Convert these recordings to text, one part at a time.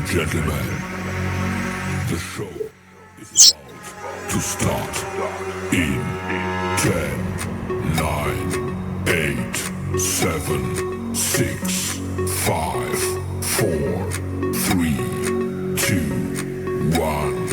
Gentlemen, the show is about to start in 10, 9, 8, 7, 6, 5, 4, 3, 2, 1.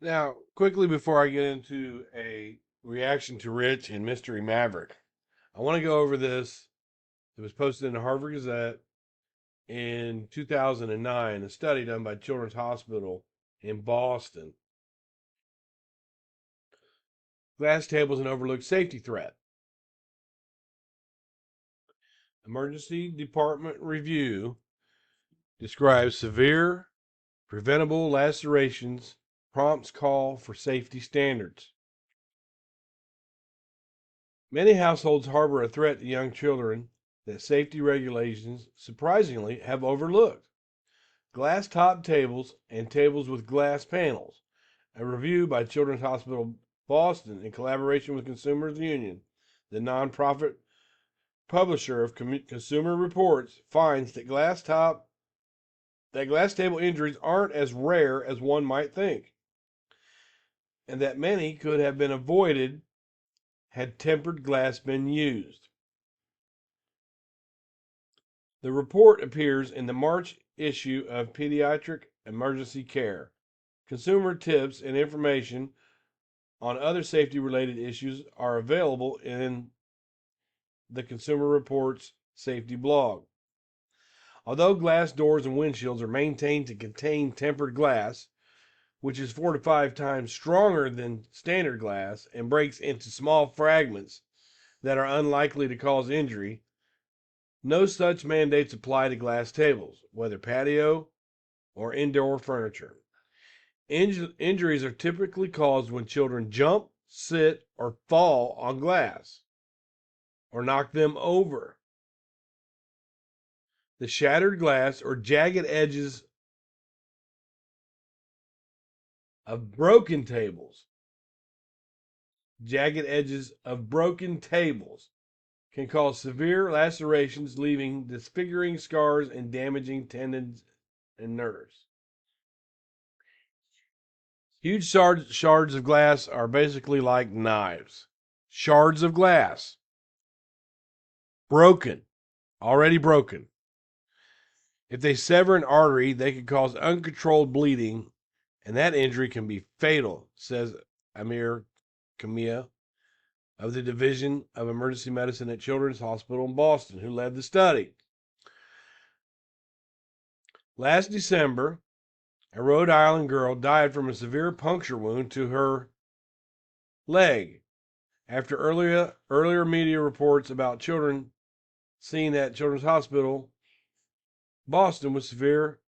Now, quickly before I get into a reaction to Rich and Mystery Maverick, I want to go over this. It was posted in the Harvard Gazette in 2009, a study done by Children's Hospital in Boston. Glass tables an overlooked safety threat. Emergency Department review describes severe preventable lacerations, prompts call for safety standards. Many households harbor a threat to young children that safety regulations, surprisingly, have overlooked. Glass top tables and tables with glass panels. A review by Children's Hospital Boston in collaboration with Consumers Union, the nonprofit publisher of Consumer Reports, finds that glass table injuries aren't as rare as one might think, and that many could have been avoided had tempered glass been used. The report appears in the March issue of Pediatric Emergency Care. Consumer tips and information on other safety related issues are available in the Consumer Reports safety blog. Although glass doors and windshields are maintained to contain tempered glass, which is 4 to 5 times stronger than standard glass and breaks into small fragments that are unlikely to cause injury, no such mandates apply to glass tables, whether patio or indoor furniture. Injuries are typically caused when children jump, sit, or fall on glass or knock them over. The shattered glass or jagged edges of broken tables can cause severe lacerations, leaving disfiguring scars and damaging tendons and nerves. Huge shards of glass are basically like knives. Shards of glass. Broken. Already broken. If they sever an artery, they can cause uncontrolled bleeding, and that injury can be fatal, says Amir Kamia of the Division of Emergency Medicine at Children's Hospital in Boston, who led the study. Last December, a Rhode Island girl died from a severe puncture wound to her leg after earlier media reports about children seen at Children's Hospital Boston with severe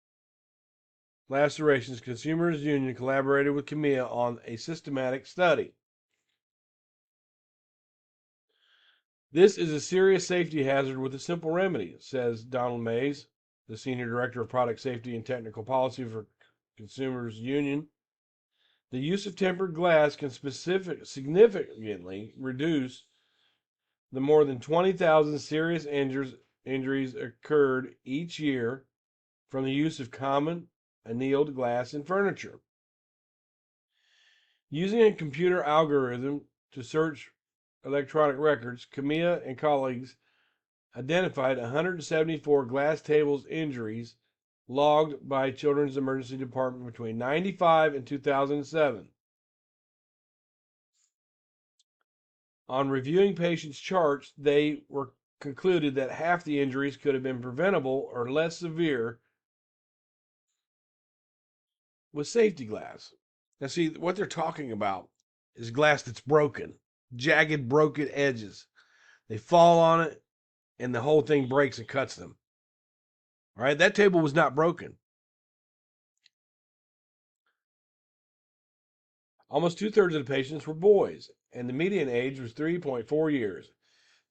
lacerations. Consumers Union collaborated with Camilla on a systematic study. This is a serious safety hazard with a simple remedy, says Donald Mays, the Senior Director of Product Safety and Technical Policy for Consumers Union. The use of tempered glass can significantly reduce the more than 20,000 serious injuries occurred each year from the use of common annealed glass in furniture. Using a computer algorithm to search electronic records, Camilla and colleagues identified 174 glass tables injuries logged by Children's Emergency Department between 1995 and 2007. On reviewing patients' charts, they were concluded that half the injuries could have been preventable or less severe with safety glass. Now, see, what they're talking about is glass that's broken, jagged, broken edges. They fall on it, and the whole thing breaks and cuts them. All right, that table was not broken. Almost 2/3 of the patients were boys, and the median age was 3.4 years.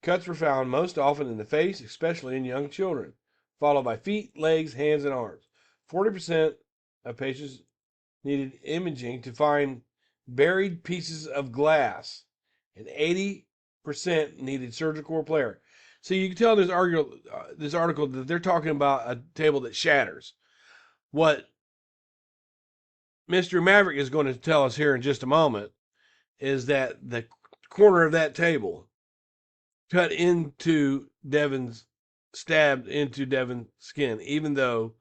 Cuts were found most often in the face, especially in young children, followed by feet, legs, hands, and arms. 40% of patients needed imaging to find buried pieces of glass, and 80 needed surgical repair. So you can tell in this article that they're talking about a table that shatters. What Mr. Maverick is going to tell us here in just a moment is that the corner of that table cut into stabbed into Devon's skin, even though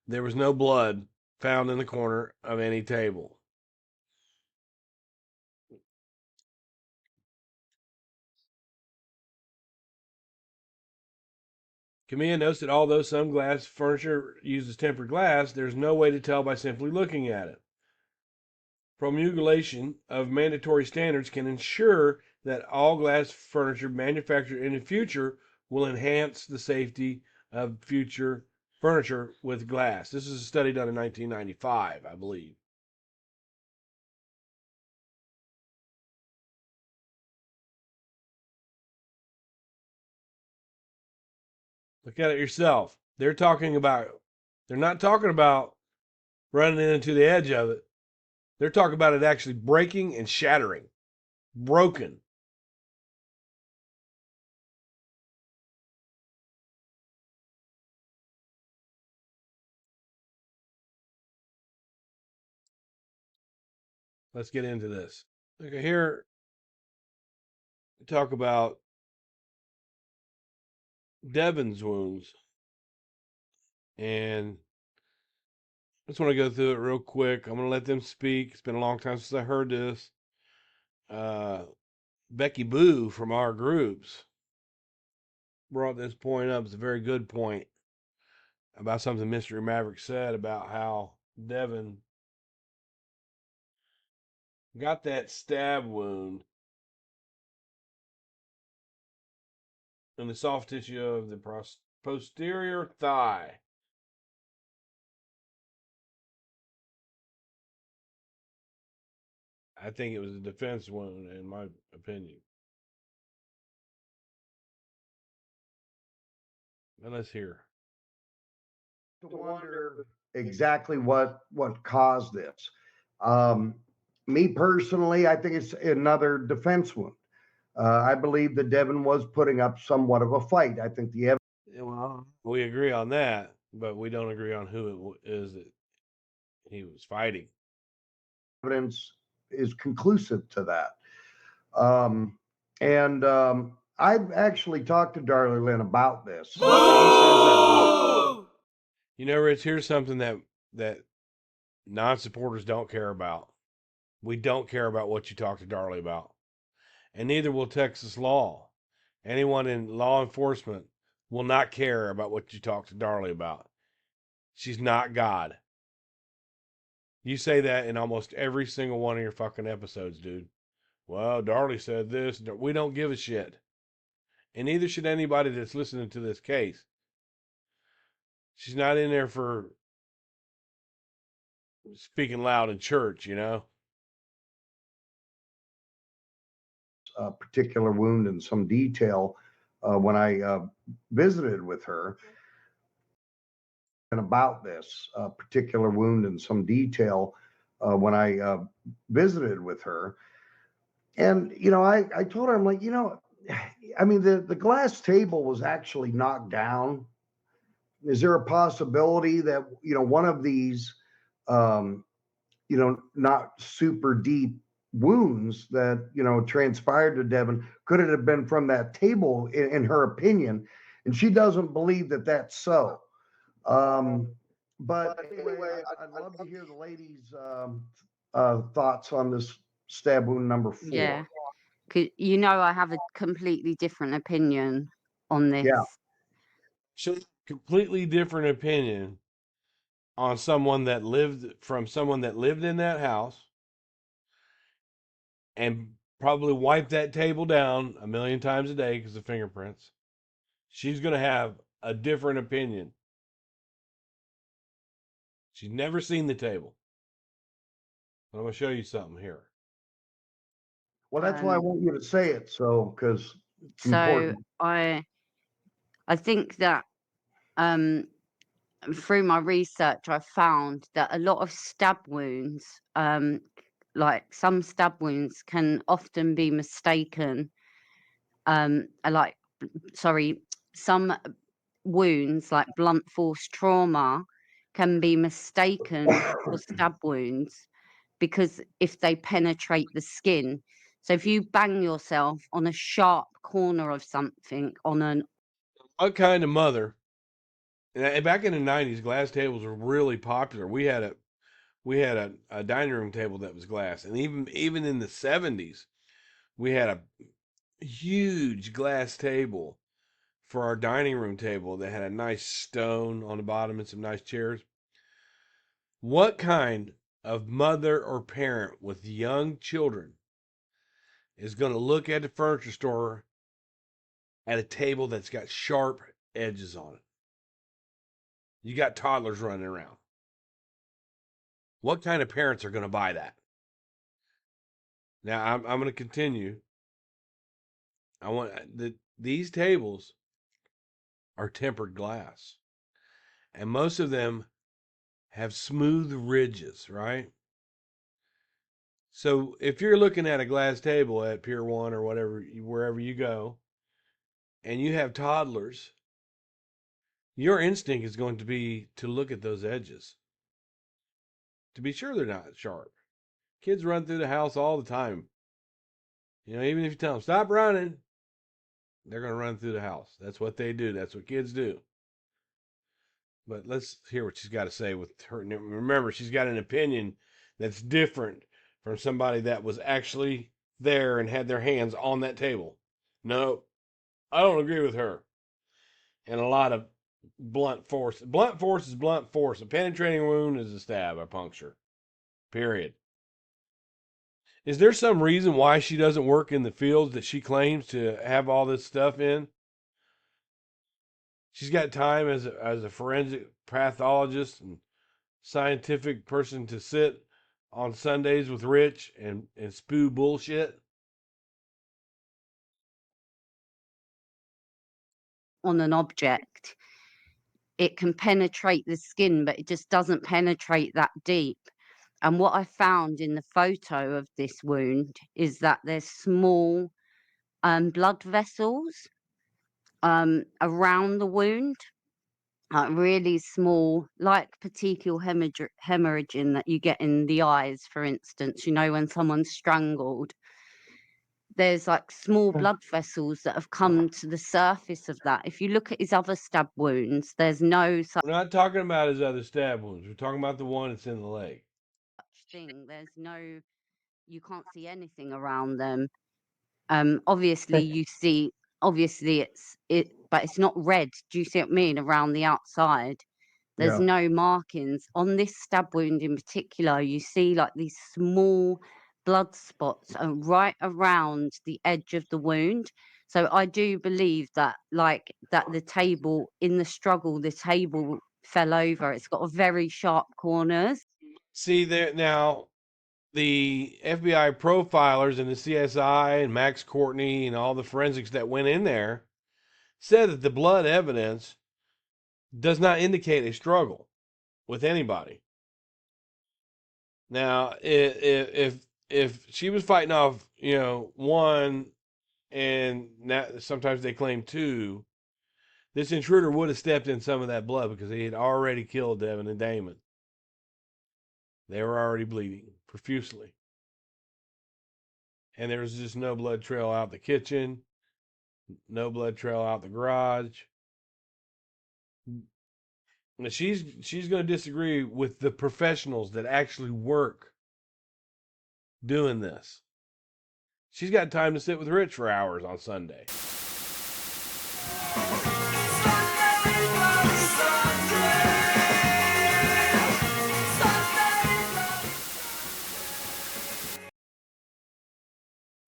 there was no blood found in the corner of any table. Camilla notes that although some glass furniture uses tempered glass, there's no way to tell by simply looking at it. Promulgation of mandatory standards can ensure that all glass furniture manufactured in the future will enhance the safety of future furniture with glass. This is a study done in 1995, I believe. Look at it yourself. They're not talking about running into the edge of it. They're talking about it actually breaking and shattering. Broken. Let's get into this. Okay, here we talk about Devon's wounds. And I just want to go through it real quick. I'm going to let them speak. It's been a long time since I heard this. Becky Boo from our groups brought this point up. It's a very good point about something Mr. Maverick said about how Devon got that stab wound in the soft tissue of the posterior thigh. I think it was a defense wound, in my opinion. And let's hear. To wonder exactly what caused this. Me personally, I think it's another defense wound. I believe that Devon was putting up somewhat of a fight. I think the Well, we agree on that, but we don't agree on who it is that he was fighting. evidence is conclusive to that. I've actually talked to Darlie Lynn about this. You know, Rich, here's something that non-supporters don't care about. We don't care about what you talk to Darlie about. And neither will Texas law. Anyone in law enforcement will not care about what you talk to Darlie about. She's not God. You say that in almost every single one of your fucking episodes, dude. Well, Darlie said this. We don't give a shit. And neither should anybody that's listening to this case. She's not in there for speaking loud in church, you know? A particular wound in some detail when I visited with her. And about this particular wound in some detail when I visited with her. And, I told her, I'm like, I mean, the glass table was actually knocked down. Is there a possibility that, one of these, not super deep wounds that, transpired to Devon, could it have been from that table in her opinion? And she doesn't believe that that's so. But anyway, I'd love to hear the ladies' thoughts on this stab wound number 4. Yeah, I have a completely different opinion on this. Yeah. She's completely different opinion on someone that lived in that house and probably wiped that table down a million times a day because of fingerprints. She's going to have a different opinion. She's never seen the table. I'm going to show you something here. Well, that's why I want you to say it, because it's important. I think that through my research, I found that a lot of stab wounds, like some stab wounds, can often be mistaken some wounds like blunt force trauma can be mistaken for stab wounds because if they penetrate the skin. So if you bang yourself on a sharp corner of something on an What kind of mother? And back in the 90s, glass tables were really popular. We had a dining room table that was glass, and even in the 70s, we had a huge glass table for our dining room table that had a nice stone on the bottom and some nice chairs. What kind of mother or parent with young children is going to look at the furniture store at a table that's got sharp edges on it? You got toddlers running around. What kind of parents are going to buy that? Now I'm going to continue. I want these tables are tempered glass, and most of them have smooth ridges, right? So if you're looking at a glass table at Pier 1 or whatever, wherever you go, and you have toddlers, your instinct is going to be to look at those edges to be sure they're not sharp. Kids run through the house all the time. Even if you tell them, stop running, they're going to run through the house. That's what they do. That's what kids do. But let's hear what she's got to say with her. Remember, she's got an opinion that's different from somebody that was actually there and had their hands on that table. No, I don't agree with her. And a lot of blunt force. Blunt force is blunt force. A penetrating wound is a stab, a puncture. Period. Is there some reason why she doesn't work in the fields that she claims to have all this stuff in? She's got time as a forensic pathologist and scientific person to sit on Sundays with Rich and spew bullshit. on an object, it can penetrate the skin, but it just doesn't penetrate that deep. And what I found in the photo of this wound is that there's small blood vessels around the wound, really small, like petechial hemorrhaging that you get in the eyes, for instance. When someone's strangled, there's like small blood vessels that have come to the surface of that. If you look at his other stab wounds, there's no such We're not talking about his other stab wounds. We're talking about the one that's in the leg. thing. You can't see anything around them. Obviously you see, but it's not red. Do you see what I mean? Around the outside, there's Yeah. no markings on this stab wound in particular. You see like these small blood spots right around the edge of the wound. So I do believe that the table, in the struggle, the table fell over. It's got a very sharp corners. See there now, the FBI profilers and the CSI and Max Courtney and all the forensics that went in there said that the blood evidence does not indicate a struggle with anybody. Now, if she was fighting off, one, and sometimes they claim two, this intruder would have stepped in some of that blood because he had already killed Devin and Damon. They were already bleeding profusely. And there was just no blood trail out the kitchen, no blood trail out the garage. Now she's going to disagree with the professionals that actually work doing this. She's got time to sit with Rich for hours on Sunday.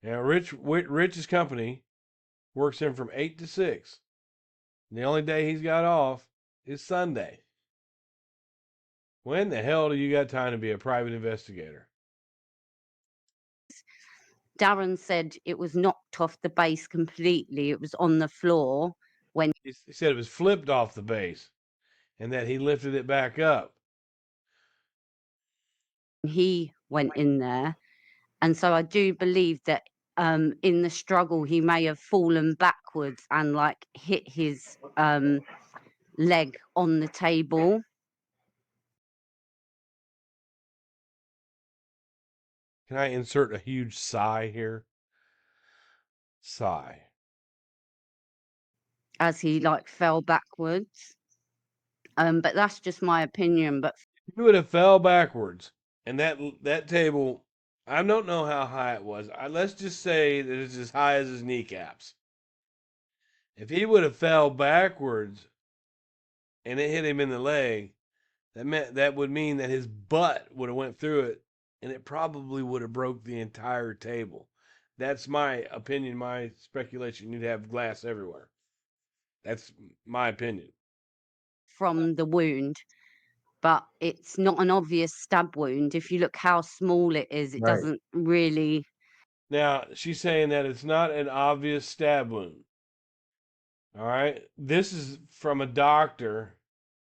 Now, Rich's company works him from 8 to 6. And the only day he's got off is Sunday. When the hell do you got time to be a private investigator? Darren said it was knocked off the base completely. It was on the floor when He said it was flipped off the base and that he lifted it back up. he went in there. And so I do believe that in the struggle, he may have fallen backwards and like hit his leg on the table. Can I insert a huge sigh here? Sigh. As he like fell backwards. But that's just my opinion. But He would have fell backwards, and that table, I don't know how high it was. Let's just say that it's as high as his kneecaps. If he would have fell backwards and it hit him in the leg, that would mean that his butt would have went through it, and it probably would have broke the entire table. That's my opinion, my speculation. You'd have glass everywhere. That's my opinion. from the wound, but it's not an obvious stab wound. If you look how small it is, it Right. doesn't really. Now, she's saying that it's not an obvious stab wound. All right. This is from a doctor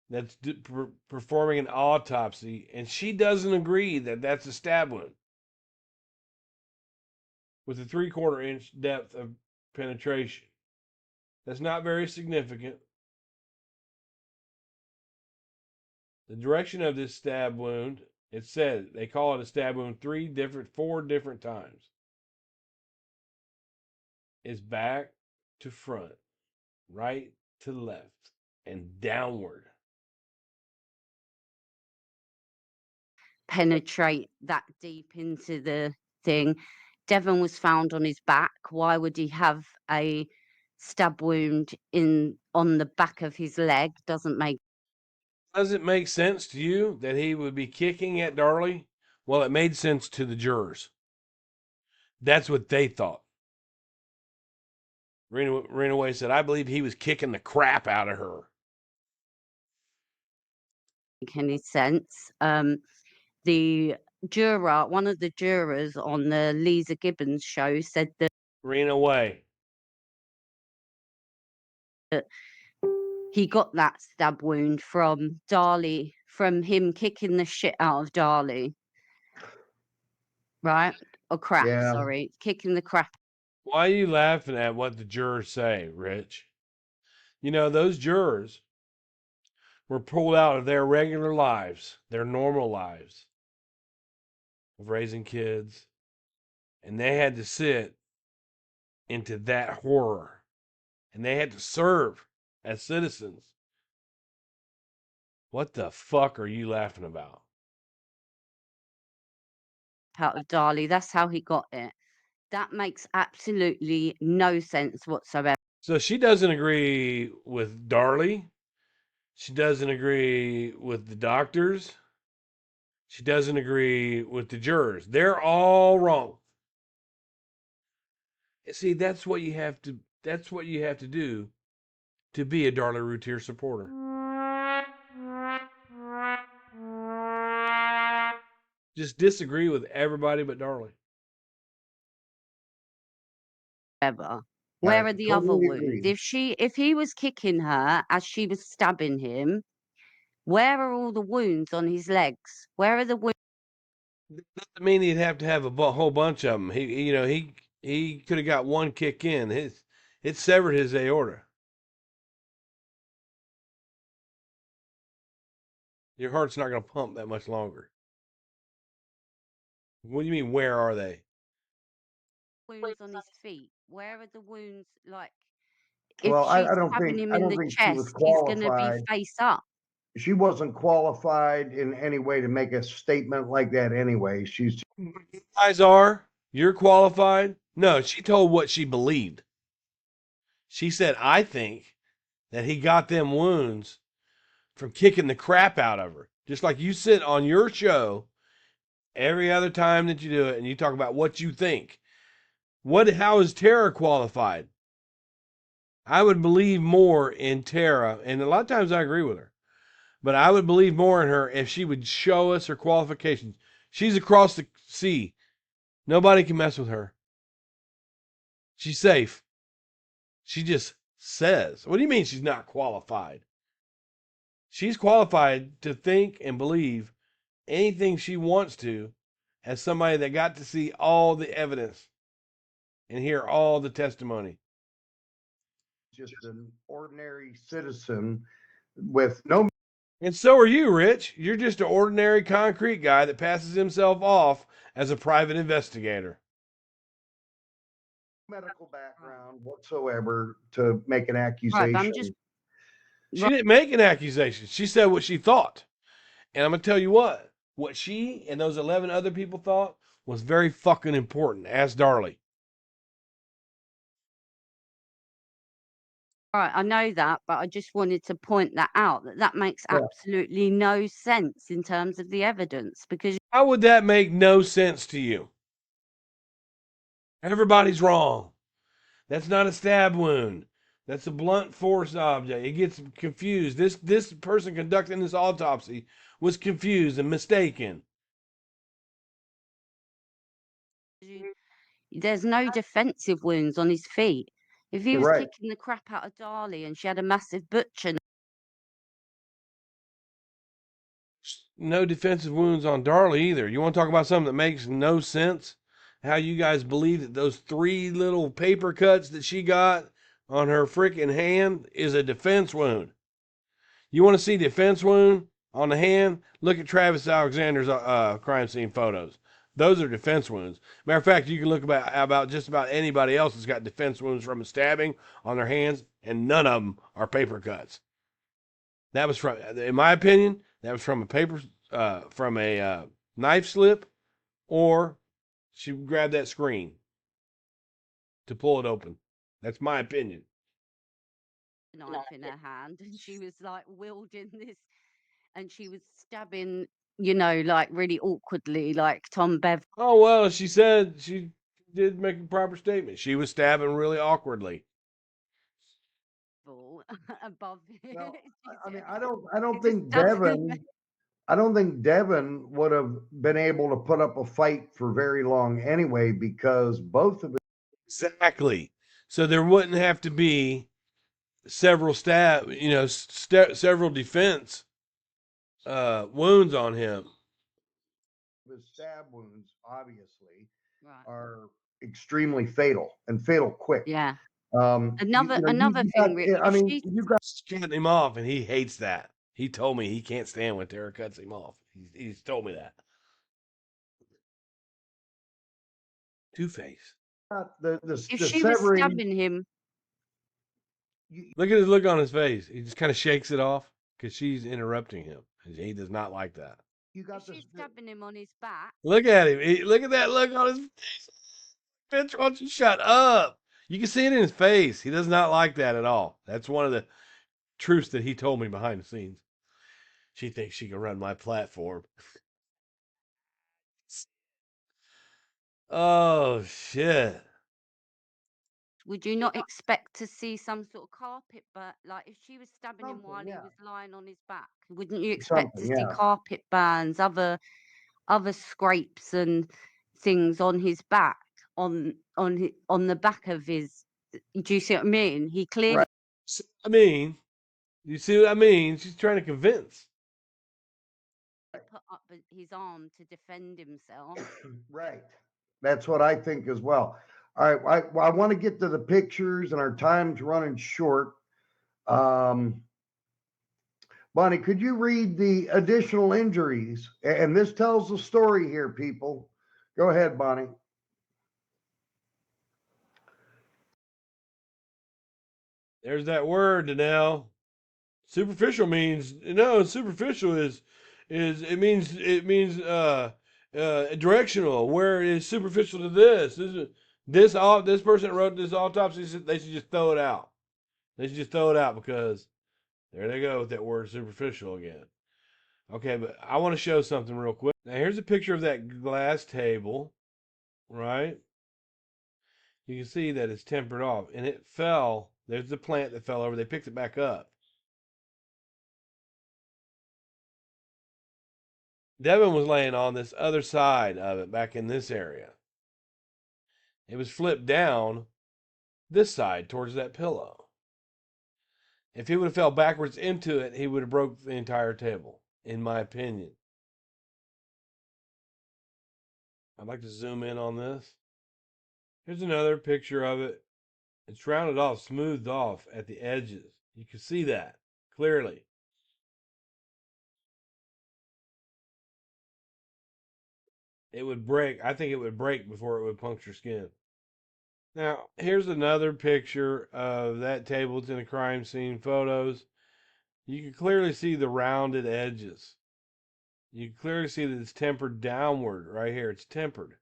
that's performing an autopsy, and she doesn't agree that that's a stab wound with a 3/4 inch depth of penetration. That's not very significant. The direction of this stab wound, it said they call it a stab wound 4 different times. It's back to front, right to left, and downward. Penetrate that deep into the thing. Devon was found on his back. Why would he have a stab wound on the back of his leg? Doesn't make. Does it make sense to you that he would be kicking at Darlie? Well, it made sense to the jurors. That's what they thought. Rena Way said, I believe he was kicking the crap out of her. Make any sense. The juror, one of the jurors on the Lisa Gibbons show, said that Rena Way. he got that stab wound from Darlie, from him kicking the shit out of Darlie. Right? Or crap, Yeah. sorry. Kicking the crap. Why are you laughing at what the jurors say, Rich? You know, those jurors were pulled out of their regular lives, their normal lives of raising kids, and they had to sit into that horror, and they had to serve as citizens. What the fuck are you laughing about? Out of Darlie. That's how he got it. That makes absolutely no sense whatsoever. So she doesn't agree with Darlie. She doesn't agree with the doctors. She doesn't agree with the jurors. They're all wrong. See, that's what you have to do to be a Darlie Routier supporter. Just disagree with everybody but Darlie. Where are the other totally wounds? agree. If he was kicking her as she was stabbing him, where are all the wounds on his legs? Where are the wounds? Doesn't mean he'd have to have a whole bunch of them. He could have got one kick in. It severed his aorta. Your heart's not going to pump that much longer. What do you mean? Where are they? Wounds on his feet? Where are the wounds? Like, Well, if she's I don't stabbing think him I in don't the think she was chest, he's going to be qualified. face up. She wasn't qualified in any way to make a statement like that anyway. She's You guys are. You're qualified. No, she told what she believed. She said, I think that he got them wounds from kicking the crap out of her. Just like you sit on your show every other time that you do it and you talk about what you think. How is Tara qualified? I would believe more in Tara, and a lot of times I agree with her, but I would believe more in her if she would show us her qualifications. She's across the sea. Nobody can mess with her. She's safe. She just says. What do you mean she's not qualified? She's qualified to think and believe anything she wants to as somebody that got to see all the evidence. and hear all the testimony. Just an ordinary citizen with no. And so are you, Rich. You're just an ordinary concrete guy that passes himself off as a private investigator. Medical background whatsoever to make an Right, accusation. but I'm just She didn't make an accusation. She said what she thought. And I'm going to tell you what she and those 11 other people thought was very fucking important. Ask Darlie. right. I know that, but I just wanted to point that out, that makes Yeah. absolutely no sense in terms of the evidence, because How would that make no sense to you? Everybody's wrong. That's not a stab wound. That's a blunt force object. It gets confused. This person conducting this autopsy was confused and mistaken. there's no defensive wounds on his feet. If he was Right. kicking the crap out of Darlie and she had a massive butcher No defensive wounds on Darlie either. You want to talk about something that makes no sense? How you guys believe that those 3 little paper cuts that she got on her freaking hand is a defense wound? You want to see defense wound on the hand? Look at Travis Alexander's crime scene photos. Those are defense wounds. Matter of fact, you can look about just about anybody else that's got defense wounds from a stabbing on their hands, and none of them are paper cuts. That was from, in my opinion, that was from a knife slip, or she grabbed that screen to pull it open. That's my opinion. knife in her hand and she was like wielding this and she was stabbing, like really awkwardly, like Tom Bev. Oh, well, she said she did make a proper statement. She was stabbing really awkwardly. Above it. Well, I mean, I It don't just think doesn't Devon. I don't think Devon would have been able to put up a fight for very long anyway, because both of them. Exactly. So there wouldn't have to be several several defense wounds on him. His stab wounds obviously Right. are extremely fatal and fatal quick. Yeah. You Another know, another you thing, got, Rich, I if mean, she you got Cutting him off, and he hates that. He told me he can't stand when Tara cuts him off. He's told me that. Two-Face. the if the she was severing. stabbing him, Look at his look on his face. He just kind of shakes it off because she's interrupting him. He does not like that. You if got she's this. stabbing him on his back, Look at him. Look at that look on his face. Bitch, why don't you shut up? You can see it in his face. He does not like that at all. That's one of the truths that he told me behind the scenes. She thinks she can run my platform. Oh, shit. would you not expect to see some sort of carpet, but like if she was stabbing him Something, while he yeah. was lying on his back, wouldn't you expect to Something, see yeah. carpet burns, other scrapes and things on his back, on the back of his? Do you see what I mean? He clearly Right. I mean, you see what I mean? She's trying to convince. put up his arm to defend himself. Right. That's what I think as well. All right. I want to get to the pictures, and our time's running short. Bonnie, could you read the additional injuries? And this tells the story here, people. Go ahead, Bonnie. There's that word, Danelle. Superficial means no. Superficial is it means directional. Where it is superficial to this. This person that wrote this autopsy. They should just throw it out. They should just throw it out because there they go with that word superficial again. Okay, but I want to show something real quick. Now here's a picture of that glass table, right? You can see that it's tempered off, and it fell. There's the plant that fell over. They picked it back up. Devin was laying on this other side of it, back in this area. It was flipped down this side towards that pillow. If he would have fell backwards into it, he would have broke the entire table, in my opinion. I'd like to zoom in on this. Here's another picture of it. It's rounded off, smoothed off at the edges. You can see that clearly. It would break. I think it would break before it would puncture skin. Now, here's another picture of that table. It's in the crime scene photos. You can clearly see the rounded edges. You can clearly see that it's tempered downward right here. It's tempered.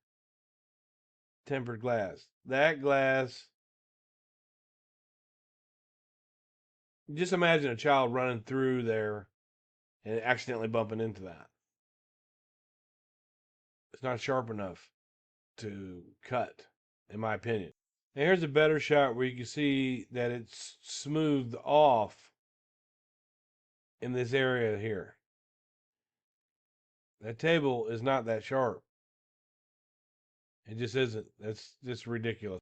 Tempered glass. That glass, just imagine a child running through there and accidentally bumping into that. It's not sharp enough to cut, in my opinion. And here's a better shot where you can see that it's smoothed off in this area here. That table is not that sharp. It just isn't. That's just ridiculous.